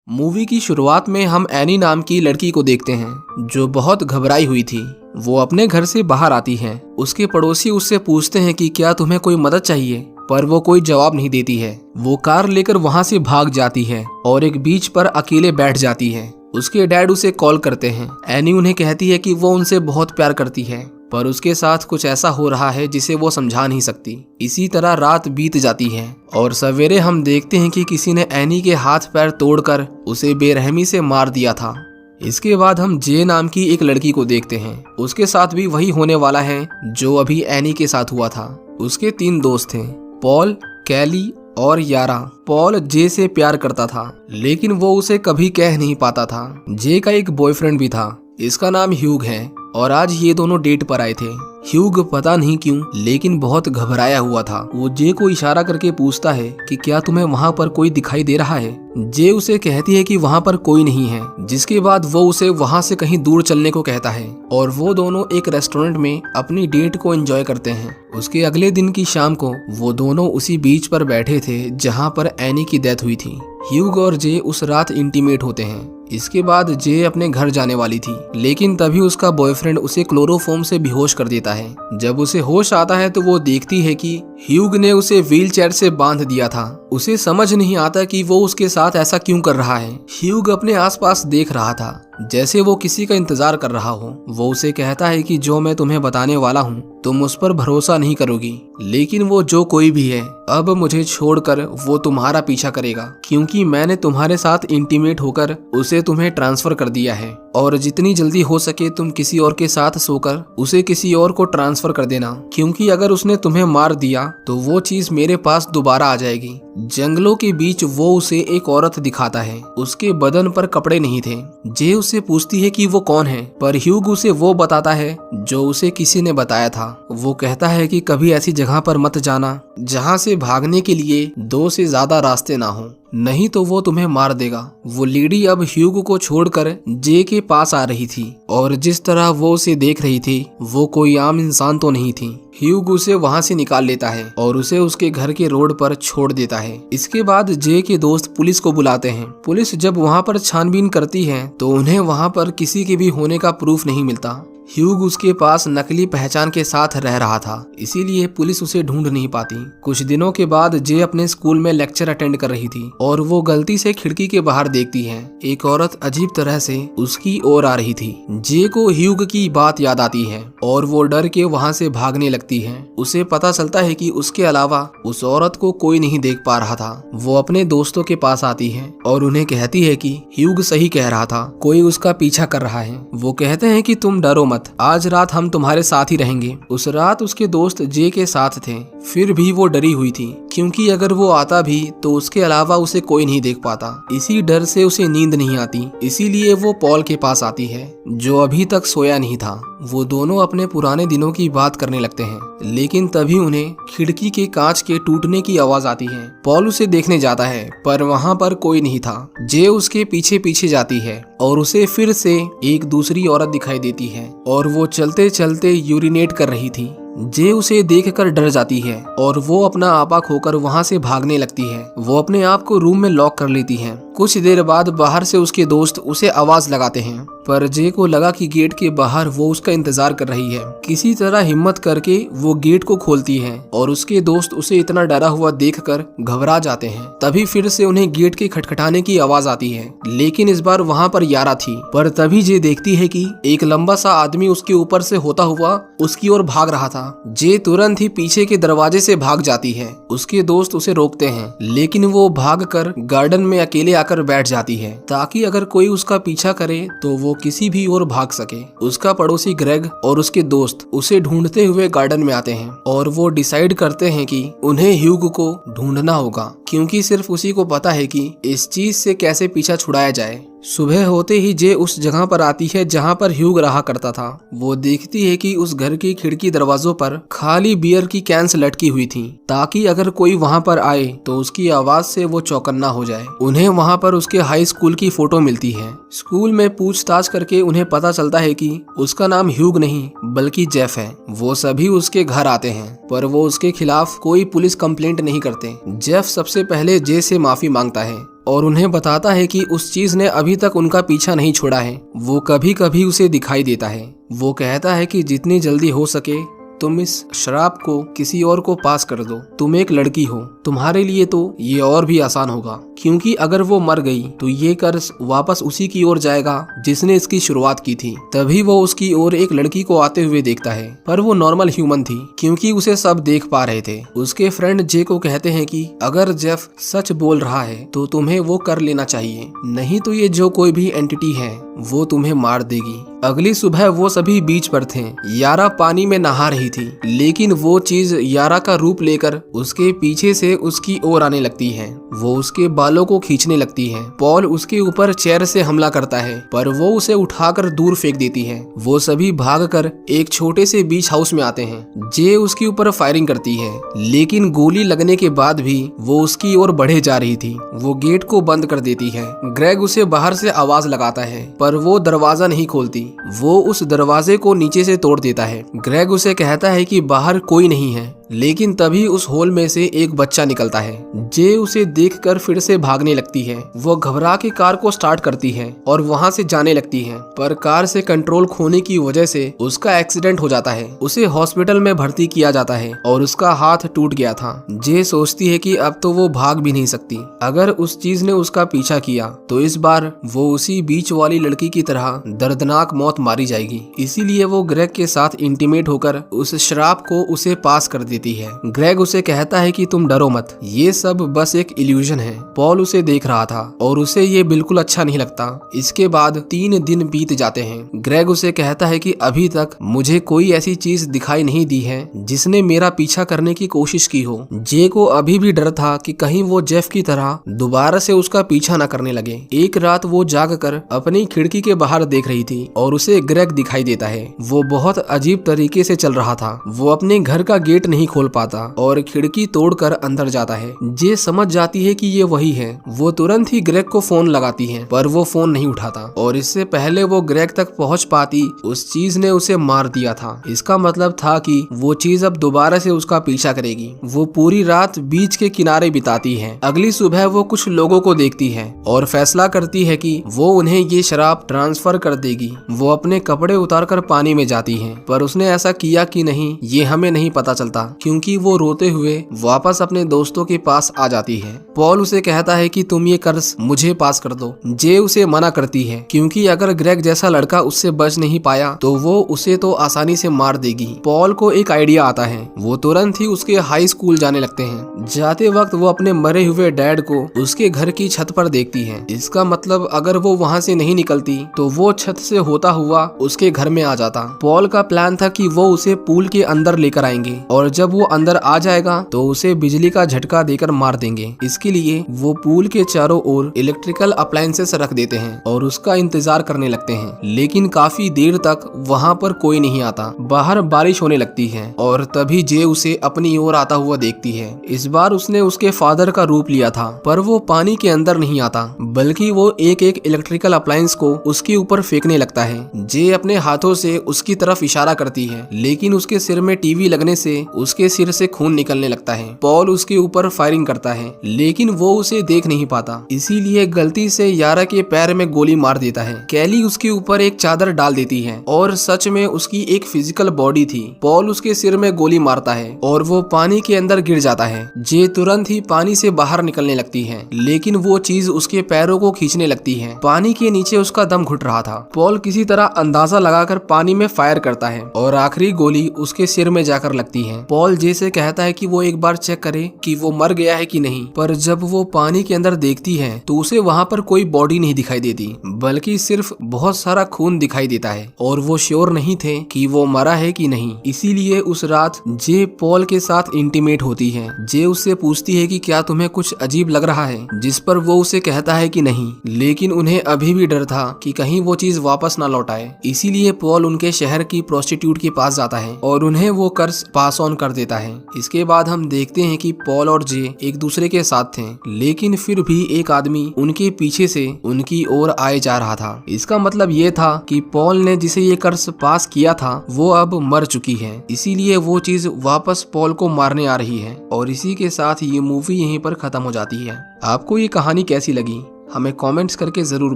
Movie की शुरुआत में हम एनी नाम की लड़की को देखते हैं जो बहुत घबराई हुई थी। वो अपने घर से बाहर आती है। उसके पड़ोसी उससे पूछते हैं कि क्या तुम्हें कोई मदद चाहिए, पर वो कोई जवाब नहीं देती है। वो कार लेकर वहाँ से भाग जाती है और एक बीच पर अकेले बैठ जाती है। उसके डैड उसे कॉल करते हैं। एनी उन्हें कहती है कि वो उनसे बहुत प्यार करती है, पर उसके साथ कुछ ऐसा हो रहा है जिसे वो समझा नहीं सकती। इसी तरह रात बीत जाती है और सवेरे हम देखते हैं कि किसी ने एनी के हाथ पैर तोड़कर उसे बेरहमी से मार दिया था। इसके बाद हम जे नाम की एक लड़की को देखते हैं। उसके साथ भी वही होने वाला है जो अभी एनी के साथ हुआ था। उसके 3 दोस्त थे, पॉल, कैली और यारा। पॉल जे से प्यार करता था, लेकिन वो उसे कभी कह नहीं पाता था। जे का एक बॉयफ्रेंड भी था, इसका नाम ह्यूग है, और आज ये दोनों डेट पर आए थे। ह्यूग पता नहीं क्यों लेकिन बहुत घबराया हुआ था। वो जे को इशारा करके पूछता है कि क्या तुम्हें वहाँ पर कोई दिखाई दे रहा है। जे उसे कहती है कि वहाँ पर कोई नहीं है, जिसके बाद वो उसे वहाँ से कहीं दूर चलने को कहता है और वो दोनों एक रेस्टोरेंट में अपनी डेट को एंजॉय करते हैं। उसके अगले दिन की शाम को वो दोनों उसी बीच पर बैठे थे जहाँ पर एनी की डेथ हुई थी। ह्यूग और जे उस रात इंटीमेट होते हैं। इसके बाद जे अपने घर जाने वाली थी, लेकिन तभी उसका बॉयफ्रेंड उसे क्लोरोफॉर्म से बेहोश कर देता है। जब उसे होश आता है तो वो देखती है कि ह्यूग ने उसे व्हीलचेयर से बांध दिया था। उसे समझ नहीं आता कि वो उसके साथ ऐसा क्यों कर रहा है। ह्यूग अपने आसपास देख रहा था जैसे वो किसी का इंतजार कर रहा हो। वो उसे कहता है कि जो मैं तुम्हें बताने वाला हूँ तुम उस पर भरोसा नहीं करोगी, लेकिन वो जो कोई भी है अब मुझे छोड़कर वो तुम्हारा पीछा करेगा, क्योंकि मैंने तुम्हारे साथ इंटीमेट होकर उसे तुम्हें ट्रांसफर कर दिया है, और जितनी जल्दी हो सके तुम किसी और के साथ सोकर उसे किसी और को ट्रांसफर कर देना, क्योंकि अगर उसने तुम्हें मार दिया तो वो चीज मेरे पास दोबारा आ जाएगी। जंगलों के बीच वो उसे एक औरत दिखाता है। उसके बदन पर कपड़े नहीं थे। जे उससे पूछती है कि वो कौन है, पर ह्यूग उसे वो बताता है जो उसे किसी ने बताया था। वो कहता है कि कभी ऐसी जगह पर मत जाना जहाँ से भागने के लिए 2 से ज्यादा रास्ते ना हो, नहीं तो वो तुम्हें मार देगा। वो लेडी अब ह्यूग को छोड़कर जे के पास आ रही थी, और जिस तरह वो उसे देख रही थी वो कोई आम इंसान तो नहीं थी। ह्यूग उसे वहां से निकाल लेता है और उसे उसके घर के रोड पर छोड़ देता है। इसके बाद जे के दोस्त पुलिस को बुलाते हैं। पुलिस जब वहां पर छानबीन करती है तो उन्हें वहां पर किसी के भी होने का प्रूफ नहीं मिलता। ह्यूग उसके पास नकली पहचान के साथ रह रहा था, इसीलिए पुलिस उसे ढूंढ नहीं पाती। कुछ दिनों के बाद जे अपने स्कूल में लेक्चर अटेंड कर रही थी और वो गलती से खिड़की के बाहर देखती है। एक औरत अजीब तरह से उसकी ओर आ रही थी। जे को ह्यूग की बात याद आती है और वो डर के वहाँ से भागने लगती है। उसे पता चलता है कि उसके अलावा उस औरत को कोई नहीं देख पा रहा था। वो अपने दोस्तों के पास आती है और उन्हें कहती है कि ह्यूग सही कह रहा था, कोई उसका पीछा कर रहा है। वो कहते हैं कि तुम डरो मत, आज रात हम तुम्हारे साथ ही रहेंगे। उस रात उसके दोस्त जे के साथ थे, फिर भी वो डरी हुई थी, क्योंकि अगर वो आता भी तो उसके अलावा उसे कोई नहीं देख पाता। इसी डर से उसे नींद नहीं आती, इसीलिए वो पॉल के पास आती है जो अभी तक सोया नहीं था। वो दोनों अपने पुराने दिनों की बात करने लगते हैं, लेकिन तभी उन्हें खिड़की के कांच के टूटने की आवाज आती है। पॉल उसे देखने जाता है, पर वहाँ पर कोई नहीं था। जे उसके पीछे पीछे जाती है और उसे फिर से एक दूसरी औरत दिखाई देती है, और वो चलते चलते यूरिनेट कर रही थी। जे उसे देखकर डर जाती है और वो अपना आपा खोकर वहाँ से भागने लगती है। वो अपने आप को रूम में लॉक कर लेती है। कुछ देर बाद बाहर से उसके दोस्त उसे आवाज लगाते हैं, पर जे को लगा कि गेट के बाहर वो उसका इंतजार कर रही है। किसी तरह हिम्मत करके वो गेट को खोलती है और उसके दोस्त उसे इतना डरा हुआ देखकर घबरा जाते हैं। तभी फिर से उन्हें गेट के खटखटाने की आवाज आती है, लेकिन इस बार वहाँ पर यारा थी। पर तभी जे देखती है कि एक लंबा सा आदमी उसके ऊपर से होता हुआ उसकी ओर भाग रहा था। जे तुरंत ही पीछे के दरवाजे से भाग जाती है। उसके दोस्त उसे रोकते हैं, लेकिन वो भागकर गार्डन में अकेले आकर बैठ जाती है, ताकि अगर कोई उसका पीछा करे तो वो किसी भी ओर भाग सके। उसका पड़ोसी ग्रेग और उसके दोस्त उसे ढूंढते हुए गार्डन में आते हैं और वो डिसाइड करते हैं कि उन्हें ह्यूग को ढूंढना होगा, क्योंकि सिर्फ उसी को पता है कि इस चीज से कैसे पीछा छुड़ाया जाए। सुबह होते ही जे उस जगह पर आती है जहाँ पर ह्यूग रहा करता था। वो देखती है कि उस घर की खिड़की दरवाजों पर खाली बियर की कैंस लटकी हुई थी, ताकि अगर कोई वहाँ पर आए तो उसकी आवाज से वो चौकन्ना हो जाए। उन्हें वहाँ पर उसके हाई स्कूल की फोटो मिलती है। स्कूल में पूछताछ करके उन्हें पता चलता है कि उसका नाम ह्यूग नहीं बल्कि जेफ है। वो सभी उसके घर आते हैं, पर वो उसके खिलाफ कोई पुलिस कंप्लेंट नहीं करते। जेफ सबसे पहले जे से माफी मांगता है और उन्हें बताता है कि उस चीज ने अभी तक उनका पीछा नहीं छोड़ा है, वो कभी कभी उसे दिखाई देता है। वो कहता है कि जितनी जल्दी हो सके तुम इस श्राप को किसी और को पास कर दो। तुम एक लड़की हो, तुम्हारे लिए तो ये और भी आसान होगा, क्योंकि अगर वो मर गई तो ये कर्ज वापस उसी की ओर जाएगा जिसने इसकी शुरुआत की थी। तभी वो उसकी ओर एक लड़की को आते हुए देखता है, पर वो नॉर्मल ह्यूमन थी क्योंकि उसे सब देख पा रहे थे। उसके फ्रेंड जे को कहते हैं कि अगर जेफ सच बोल रहा है तो तुम्हें वो कर लेना चाहिए, नहीं तो ये जो कोई भी एंटिटी है वो तुम्हें मार देगी। अगली सुबह वो सभी बीच पर थे। यारा पानी में नहा रही थी, लेकिन वो चीज यारा का रूप लेकर उसके पीछे से उसकी ओर आने लगती है। वो उसके बालों को खींचने लगती है। पॉल उसके ऊपर चेयर से हमला करता है, पर वो उसे उठाकर दूर फेंक देती है। वो सभी भागकर एक छोटे से बीच हाउस में आते हैं। जे उसके ऊपर फायरिंग करती है, लेकिन गोली लगने के बाद भी वो उसकी ओर बढ़े जा रही थी। वो गेट को बंद कर देती है। ग्रेग उसे बाहर से आवाज लगाता है, पर वो दरवाजा नहीं खोलती। वो उस दरवाजे को नीचे से तोड़ देता है। ग्रेग उसे कहता है कि बाहर कोई नहीं है, लेकिन तभी उस होल में से एक बच्चा निकलता है। जे उसे देखकर फिर से भागने लगती है। वो घबरा के कार को स्टार्ट करती है और वहां से जाने लगती है, पर कार से कंट्रोल खोने की वजह से उसका एक्सीडेंट हो जाता है। उसे हॉस्पिटल में भर्ती किया जाता है और उसका हाथ टूट गया था। जे सोचती है कि अब तो वो भाग भी नहीं सकती। अगर उस चीज ने उसका पीछा किया तो इस बार वो उसी बीच वाली लड़की की तरह दर्दनाक मौत मारी जाएगी। इसीलिए वो ग्रेग के साथ इंटीमेट होकर उस श्राप को उसे पास कर देती है। ग्रेग उसे कहता है कि तुम डरो मत, ये सब बस एक इल्यूजन है। पॉल उसे देख रहा था और उसे ये बिल्कुल अच्छा नहीं लगता। इसके बाद 3 दिन बीत जाते हैं। ग्रेग उसे कहता है कि अभी तक मुझे कोई ऐसी चीज दिखाई नहीं दी है जिसने मेरा पीछा करने की कोशिश की हो। जे को अभी भी डर था कि कहीं वो जेफ की तरह दोबारा से उसका पीछा न करने लगे। एक रात वो जागकर अपनी खिड़की के बाहर देख रही थी और उसे ग्रेग दिखाई देता है। वो बहुत अजीब तरीके से चल रहा था। वो अपने घर का गेट नहीं खोल पाता और खिड़की तोड़कर अंदर जाता है। जे समझ जाती है कि ये वही है। वो तुरंत ही ग्रेग को फोन लगाती है, पर वो फोन नहीं उठाता और इससे पहले वो ग्रेग तक पहुंच पाती उस चीज ने उसे मार दिया था। इसका मतलब था कि वो चीज अब दोबारा से उसका पीछा करेगी। वो पूरी रात बीच के किनारे बिताती है। अगली सुबह वो कुछ लोगों को देखती है और फैसला करती है कि वो उन्हें ये शराब ट्रांसफर कर देगी। वो अपने कपड़े उतारकर पानी में जाती है, पर उसने ऐसा किया कि नहीं ये हमें नहीं पता चलता, क्योंकि वो रोते हुए वापस अपने दोस्तों के पास आ जाती है। पॉल उसे कहता है कि तुम ये कर्ज मुझे पास कर दो। जे उसे मना करती है, क्योंकि अगर ग्रेग जैसा लड़का उससे बच नहीं पाया तो वो उसे तो आसानी से मार देगी। पॉल को एक आइडिया आता है। वो तुरंत ही उसके हाई स्कूल जाने लगते हैं। जाते वक्त वो अपने मरे हुए डैड को उसके घर की छत पर देखती है। इसका मतलब अगर वो वहाँ से नहीं निकलती तो वो छत से होता हुआ उसके घर में आ जाता। पॉल का प्लान था कि वो उसे पूल के अंदर लेकर आएंगे और जब वो अंदर आ जाएगा तो उसे बिजली का झटका देकर मार देंगे। इसके लिए वो पूल के चारों ओर इलेक्ट्रिकल अप्लायंसेस रख देते हैं और उसका इंतजार करने लगते हैं, लेकिन काफी देर तक वहाँ पर कोई नहीं आता। बाहर बारिश होने लगती है और तभी जे उसे अपनी ओर आता हुआ देखती है। इस बार उसने उसके फादर का रूप लिया था, पर वो पानी के अंदर नहीं आता, बल्कि वो एक एक इलेक्ट्रिकल अप्लायंस को उसके ऊपर फेंकने लगता है। जे अपने हाथों से उसकी तरफ इशारा करती है, लेकिन उसके सिर में टीवी लगने से उसके सिर से खून निकलने लगता है। पॉल उसके ऊपर फायरिंग करता है, लेकिन वो उसे देख नहीं पाता, इसीलिए गलती से यारा के पैर में गोली मार देता है। कैली उसके ऊपर एक चादर डाल देती है और सच में उसकी एक फिजिकल बॉडी थी। पॉल उसके सिर में गोली मारता है और वो पानी के अंदर गिर जाता है। जे तुरंत ही पानी से बाहर निकलने लगती है, लेकिन वो चीज उसके पैरों को खींचने लगती है। पानी के नीचे उसका दम घुट रहा था। पॉल किसी तरह अंदाजा लगाकर पानी में फायर करता है और आखिरी गोली उसके सिर में जाकर लगती है। पॉल जे से कहता है कि वो एक बार चेक करे कि वो मर गया है कि नहीं, पर जब वो पानी के अंदर देखती है तो उसे वहाँ पर कोई बॉडी नहीं दिखाई देती, बल्कि सिर्फ बहुत सारा खून दिखाई देता है और वो श्योर नहीं थे कि वो मरा है कि नहीं। इसीलिए उस रात जे पॉल के साथ इंटीमेट होती है। जे उससे पूछती है कि क्या तुम्हें कुछ अजीब लग रहा है, जिस पर वो उसे कहता है कि नहीं, लेकिन उन्हें अभी भी डर था कि कहीं वो चीज वापस ना लौट आए। इसीलिए पॉल उनके शहर की प्रोस्टिट्यूट के पास जाता है और उन्हें वो कर्ज पास ऑन कर देता है। इसके बाद हम देखते हैं कि पॉल और जे एक दूसरे के साथ थे, लेकिन फिर भी एक आदमी उनके पीछे से उनकी ओर आए जा रहा था। इसका मतलब ये था कि पॉल ने जिसे ये कर्ज पास किया था वो अब मर चुकी है, इसीलिए वो चीज वापस पॉल को मारने आ रही है। और इसी के साथ ये मूवी यहीं पर खत्म हो जाती है। आपको ये कहानी कैसी लगी हमें कमेंट्स करके जरूर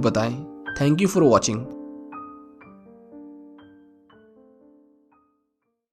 बताएं। Thank you for watching.